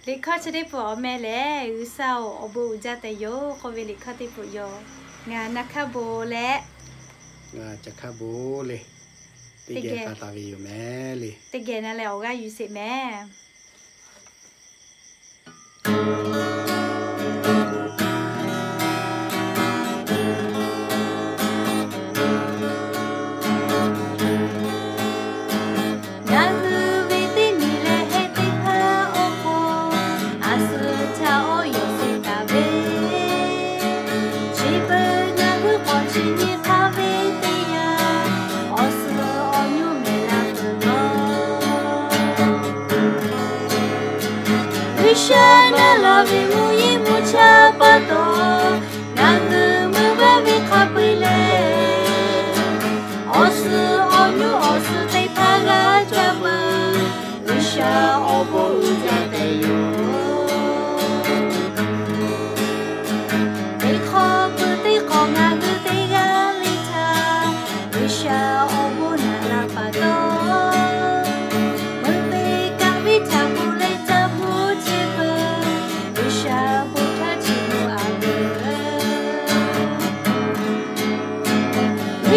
리커치리프 어메레 의사오 어부 우자대요 거기 리커티프요 nga nakabole chakabole tige katavi mele tige na le oga yusi me Shana love muyi mucha pato nang mubavi kapile osu onu osu te paga jaba wisha obo ujateyo te khop te konga te galita wisha obo nala pato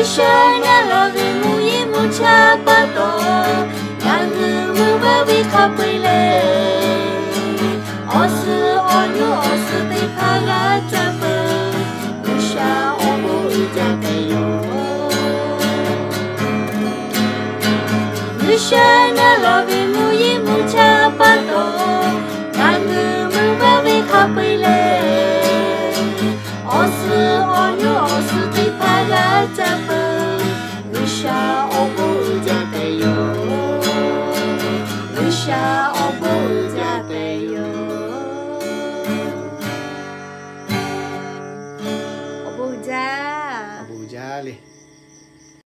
Shana love muyi mucha pato nang mubavi kapile osu onu osu te paga jaba wisha obo ujateyo Shana love muyi mucha pato nang mubavi kapile osu onu osu te paga jaba Wisha obo ujateyo Wisha obo ujateyo Obo uja Abu Jali